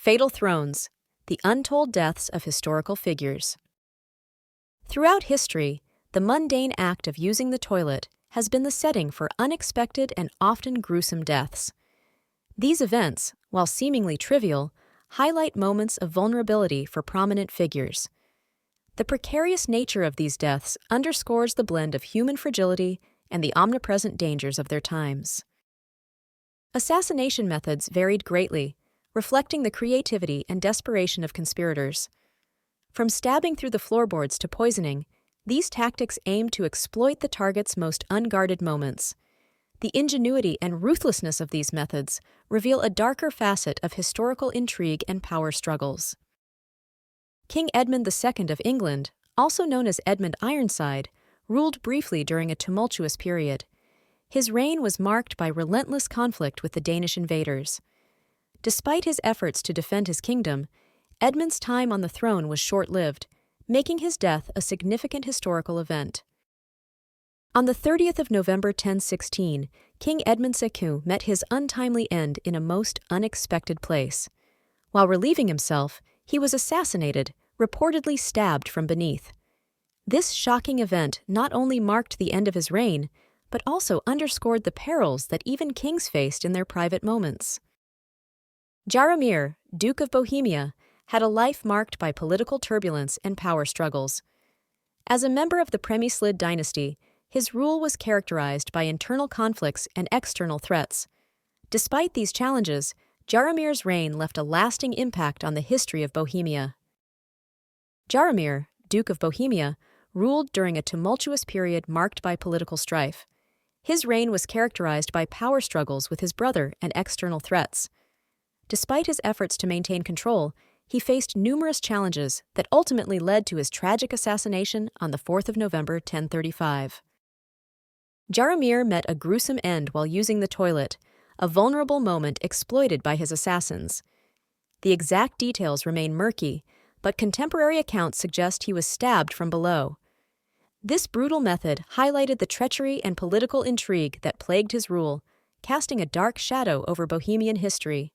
Fatal Thrones: The Untold Deaths of Historical Figures. Throughout history, the mundane act of using the toilet has been the setting for unexpected and often gruesome deaths. These events, while seemingly trivial, highlight moments of vulnerability for prominent figures. The precarious nature of these deaths underscores the blend of human fragility and the omnipresent dangers of their times. Assassination methods varied greatly, reflecting the creativity and desperation of conspirators. From stabbing through the floorboards to poisoning, these tactics aimed to exploit the target's most unguarded moments. The ingenuity and ruthlessness of these methods reveal a darker facet of historical intrigue and power struggles. King Edmund II of England, also known as Edmund Ironside, ruled briefly during a tumultuous period. His reign was marked by relentless conflict with the Danish invaders. Despite his efforts to defend his kingdom, Edmund's time on the throne was short-lived, making his death a significant historical event. On the 30th of November 1016, King Edmund II met his untimely end in a most unexpected place. While relieving himself, he was assassinated, reportedly stabbed from beneath. This shocking event not only marked the end of his reign, but also underscored the perils that even kings faced in their private moments. Jaromir, Duke of Bohemia, had a life marked by political turbulence and power struggles. As a member of the Přemyslid dynasty, his rule was characterized by internal conflicts and external threats. Despite these challenges, Jaromir's reign left a lasting impact on the history of Bohemia. Jaromir, Duke of Bohemia, ruled during a tumultuous period marked by political strife. His reign was characterized by power struggles with his brother and external threats. Despite his efforts to maintain control, he faced numerous challenges that ultimately led to his tragic assassination on the 4th of November 1035. Jaromir met a gruesome end while using the toilet, a vulnerable moment exploited by his assassins. The exact details remain murky, but contemporary accounts suggest he was stabbed from below. This brutal method highlighted the treachery and political intrigue that plagued his rule, casting a dark shadow over Bohemian history.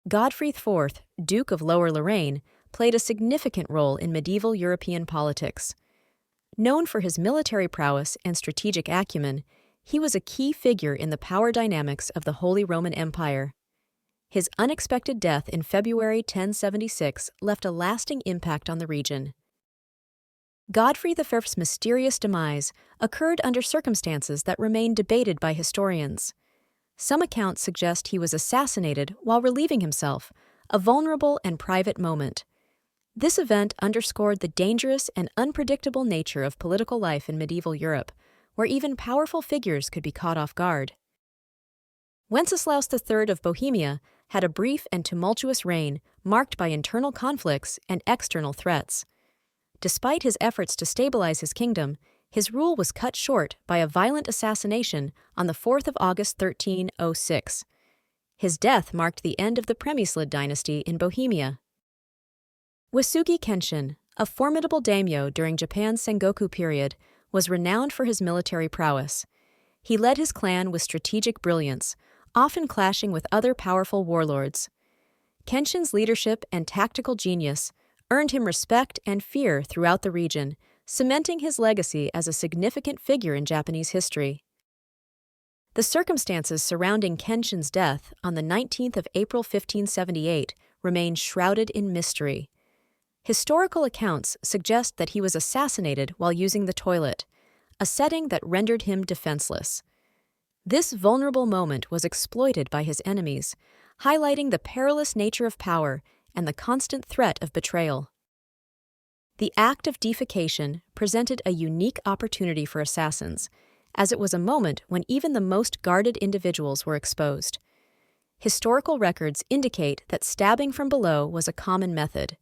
Godfrey IV, Duke of Lower Lorraine, played a significant role in medieval European politics. Known for his military prowess and strategic acumen, he was a key figure in the power dynamics of the Holy Roman Empire. His unexpected death in February 1076 left a lasting impact on the region. Godfrey V's mysterious demise occurred under circumstances that remain debated by historians. Some accounts suggest he was assassinated while relieving himself, a vulnerable and private moment. This event underscored the dangerous and unpredictable nature of political life in medieval Europe, where even powerful figures could be caught off guard. Wenceslaus III of Bohemia had a brief and tumultuous reign marked by internal conflicts and external threats. Despite his efforts to stabilize his kingdom, his rule was cut short by a violent assassination on the 4th of August 1306. His death marked the end of the Přemyslid dynasty in Bohemia. Uesugi Kenshin, a formidable daimyo during Japan's Sengoku period, was renowned for his military prowess. He led his clan with strategic brilliance, often clashing with other powerful warlords. Kenshin's leadership and tactical genius earned him respect and fear throughout the region, cementing his legacy as a significant figure in Japanese history. The circumstances surrounding Kenshin's death on the 19th of April 1578 remain shrouded in mystery. Historical accounts suggest that he was assassinated while using the toilet, a setting that rendered him defenseless. This vulnerable moment was exploited by his enemies, highlighting the perilous nature of power and the constant threat of betrayal. The act of defecation presented a unique opportunity for assassins, as it was a moment when even the most guarded individuals were exposed. Historical records indicate that stabbing from below was a common method.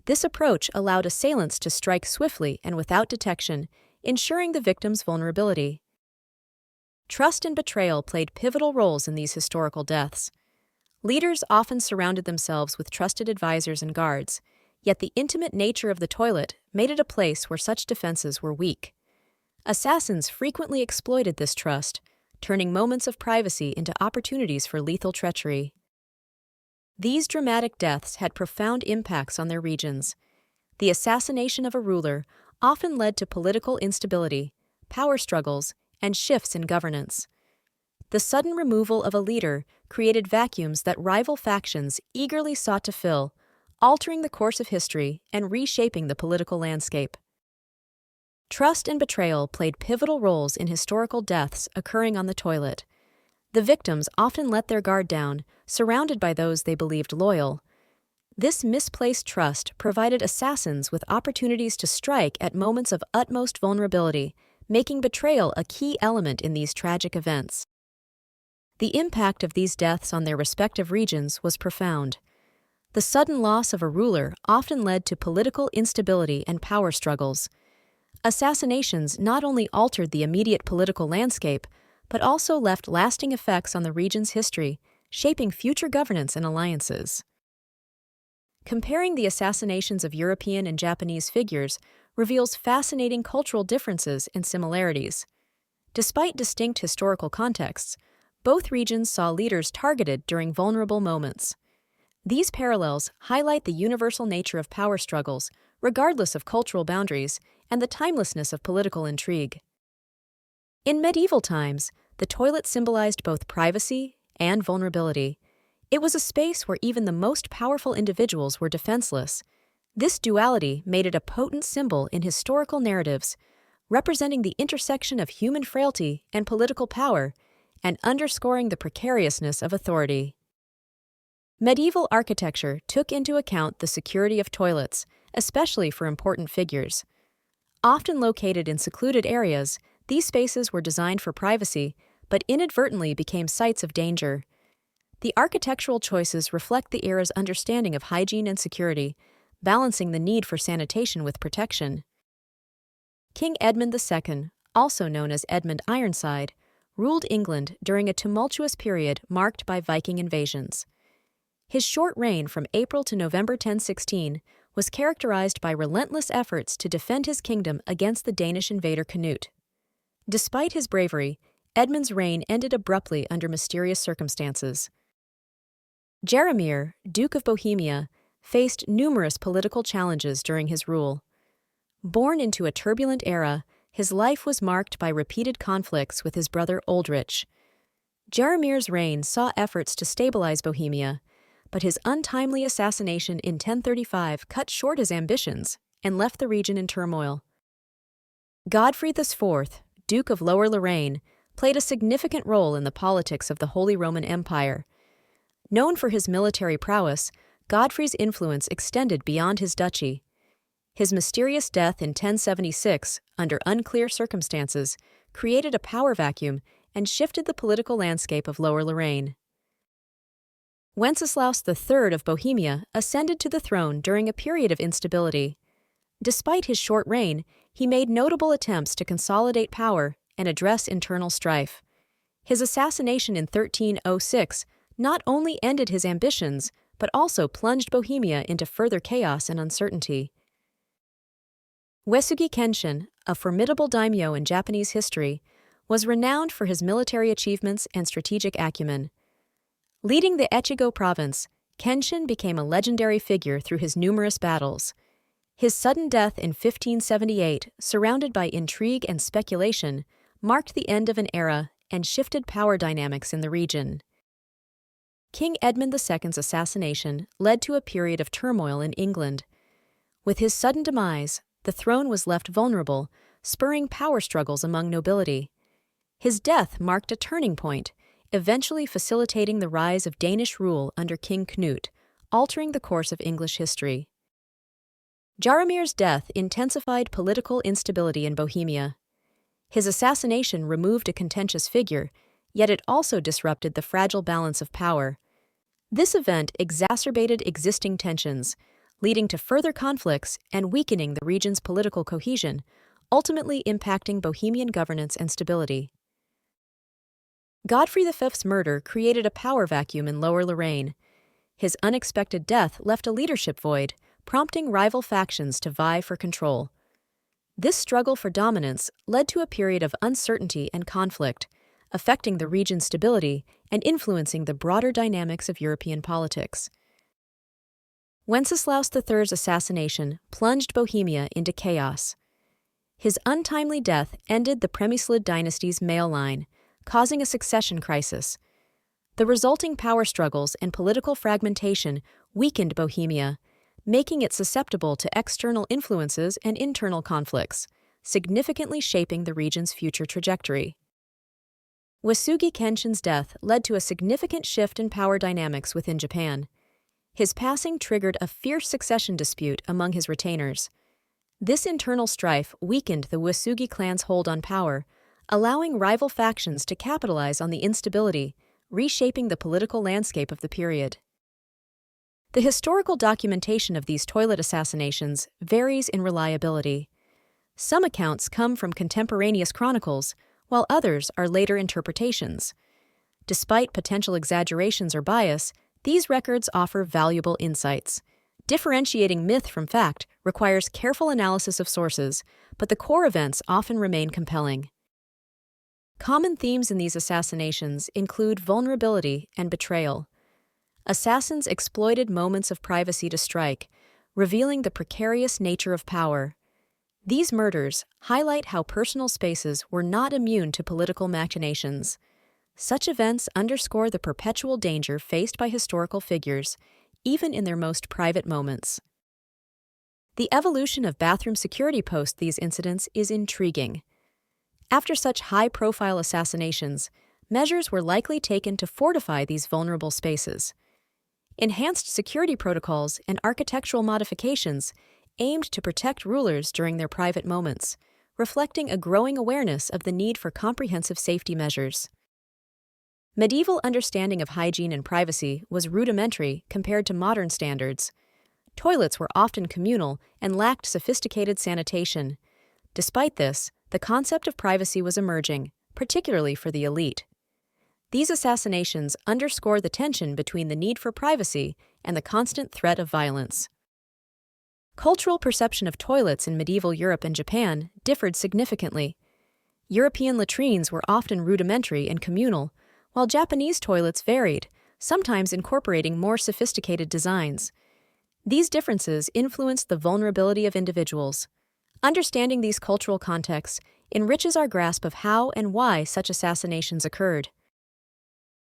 This approach allowed assailants to strike swiftly and without detection, ensuring the victim's vulnerability. Trust and betrayal played pivotal roles in these historical deaths. Leaders often surrounded themselves with trusted advisors and guards, yet the intimate nature of the toilet made it a place where such defenses were weak. Assassins frequently exploited this trust, turning moments of privacy into opportunities for lethal treachery. These dramatic deaths had profound impacts on their regions. The assassination of a ruler often led to political instability, power struggles, and shifts in governance. The sudden removal of a leader created vacuums that rival factions eagerly sought to fill, altering the course of history and reshaping the political landscape. Trust and betrayal played pivotal roles in historical deaths occurring on the toilet. The victims often let their guard down, surrounded by those they believed loyal. This misplaced trust provided assassins with opportunities to strike at moments of utmost vulnerability, making betrayal a key element in these tragic events. The impact of these deaths on their respective regions was profound. The sudden loss of a ruler often led to political instability and power struggles. Assassinations not only altered the immediate political landscape, but also left lasting effects on the region's history, shaping future governance and alliances. Comparing the assassinations of European and Japanese figures reveals fascinating cultural differences and similarities. Despite distinct historical contexts, both regions saw leaders targeted during vulnerable moments. These parallels highlight the universal nature of power struggles, regardless of cultural boundaries, and the timelessness of political intrigue. In medieval times, the toilet symbolized both privacy and vulnerability. It was a space where even the most powerful individuals were defenseless. This duality made it a potent symbol in historical narratives, representing the intersection of human frailty and political power, and underscoring the precariousness of authority. Medieval architecture took into account the security of toilets, especially for important figures. Often located in secluded areas, these spaces were designed for privacy, but inadvertently became sites of danger. The architectural choices reflect the era's understanding of hygiene and security, balancing the need for sanitation with protection. King Edmund II, also known as Edmund Ironside, ruled England during a tumultuous period marked by Viking invasions. His short reign from April to November 1016 was characterized by relentless efforts to defend his kingdom against the Danish invader Canute. Despite his bravery, Edmund's reign ended abruptly under mysterious circumstances. Jaromir, Duke of Bohemia, faced numerous political challenges during his rule. Born into a turbulent era, his life was marked by repeated conflicts with his brother Uldrich. Jaromir's reign saw efforts to stabilize Bohemia, but his untimely assassination in 1035 cut short his ambitions and left the region in turmoil. Godfrey IV, Duke of Lower Lorraine, played a significant role in the politics of the Holy Roman Empire. Known for his military prowess, Godfrey's influence extended beyond his duchy. His mysterious death in 1076, under unclear circumstances, created a power vacuum and shifted the political landscape of Lower Lorraine. Wenceslaus III of Bohemia ascended to the throne during a period of instability. Despite his short reign, he made notable attempts to consolidate power and address internal strife. His assassination in 1306 not only ended his ambitions, but also plunged Bohemia into further chaos and uncertainty. Uesugi Kenshin, a formidable daimyo in Japanese history, was renowned for his military achievements and strategic acumen. Leading the Echigo province, Kenshin became a legendary figure through his numerous battles. His sudden death in 1578, surrounded by intrigue and speculation, marked the end of an era and shifted power dynamics in the region. King Edmund II's assassination led to a period of turmoil in England. With his sudden demise, the throne was left vulnerable, spurring power struggles among nobility. His death marked a turning point, eventually facilitating the rise of Danish rule under King Canute, altering the course of English history. Jaromir's death intensified political instability in Bohemia. His assassination removed a contentious figure, yet it also disrupted the fragile balance of power. This event exacerbated existing tensions, leading to further conflicts and weakening the region's political cohesion, ultimately impacting Bohemian governance and stability. Godfrey V's murder created a power vacuum in Lower Lorraine. His unexpected death left a leadership void, prompting rival factions to vie for control. This struggle for dominance led to a period of uncertainty and conflict, affecting the region's stability and influencing the broader dynamics of European politics. Wenceslaus III's assassination plunged Bohemia into chaos. His untimely death ended the Przemyslid dynasty's male line, causing a succession crisis. The resulting power struggles and political fragmentation weakened Bohemia, making it susceptible to external influences and internal conflicts, significantly shaping the region's future trajectory. Uesugi Kenshin's death led to a significant shift in power dynamics within Japan. His passing triggered a fierce succession dispute among his retainers. This internal strife weakened the Uesugi clan's hold on power, allowing rival factions to capitalize on the instability, reshaping the political landscape of the period. The historical documentation of these toilet assassinations varies in reliability. Some accounts come from contemporaneous chronicles, while others are later interpretations. Despite potential exaggerations or bias, these records offer valuable insights. Differentiating myth from fact requires careful analysis of sources, but the core events often remain compelling. Common themes in these assassinations include vulnerability and betrayal. Assassins exploited moments of privacy to strike, revealing the precarious nature of power. These murders highlight how personal spaces were not immune to political machinations. Such events underscore the perpetual danger faced by historical figures, even in their most private moments. The evolution of bathroom security post these incidents is intriguing. After such high-profile assassinations, measures were likely taken to fortify these vulnerable spaces. Enhanced security protocols and architectural modifications aimed to protect rulers during their private moments, reflecting a growing awareness of the need for comprehensive safety measures. Medieval understanding of hygiene and privacy was rudimentary compared to modern standards. Toilets were often communal and lacked sophisticated sanitation. Despite this, the concept of privacy was emerging, particularly for the elite. These assassinations underscore the tension between the need for privacy and the constant threat of violence. Cultural perception of toilets in medieval Europe and Japan differed significantly. European latrines were often rudimentary and communal, while Japanese toilets varied, sometimes incorporating more sophisticated designs. These differences influenced the vulnerability of individuals. Understanding these cultural contexts enriches our grasp of how and why such assassinations occurred.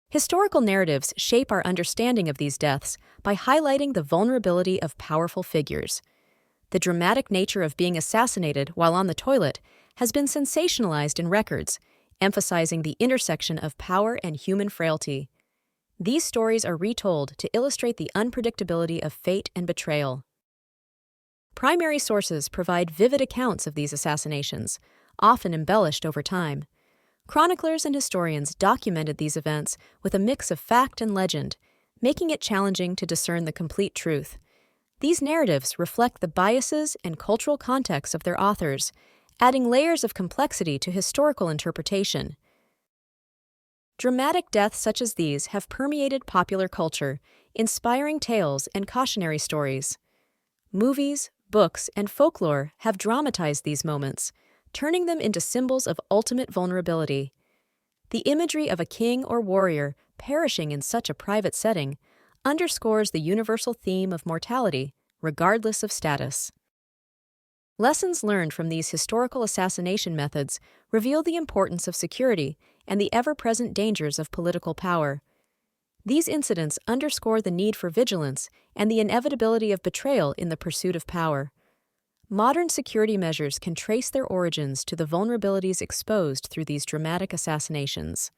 Historical narratives shape our understanding of these deaths by highlighting the vulnerability of powerful figures. The dramatic nature of being assassinated while on the toilet has been sensationalized in records, emphasizing the intersection of power and human frailty. These stories are retold to illustrate the unpredictability of fate and betrayal. Primary sources provide vivid accounts of these assassinations, often embellished over time. Chroniclers and historians documented these events with a mix of fact and legend, making it challenging to discern the complete truth. These narratives reflect the biases and cultural context of their authors, adding layers of complexity to historical interpretation. Dramatic deaths such as these have permeated popular culture, inspiring tales and cautionary stories. Movies, books, and folklore have dramatized these moments, turning them into symbols of ultimate vulnerability. The imagery of a king or warrior perishing in such a private setting underscores the universal theme of mortality, regardless of status. Lessons learned from these historical assassination methods reveal the importance of security and the ever-present dangers of political power. These incidents underscore the need for vigilance and the inevitability of betrayal in the pursuit of power. Modern security measures can trace their origins to the vulnerabilities exposed through these dramatic assassinations.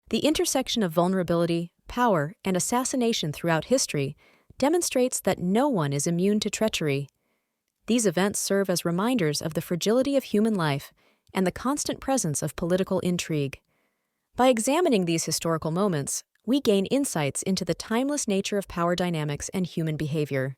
The intersection of vulnerability, power, and assassination throughout history demonstrates that no one is immune to treachery. These events serve as reminders of the fragility of human life and the constant presence of political intrigue. By examining these historical moments, we gain insights into the timeless nature of power dynamics and human behavior.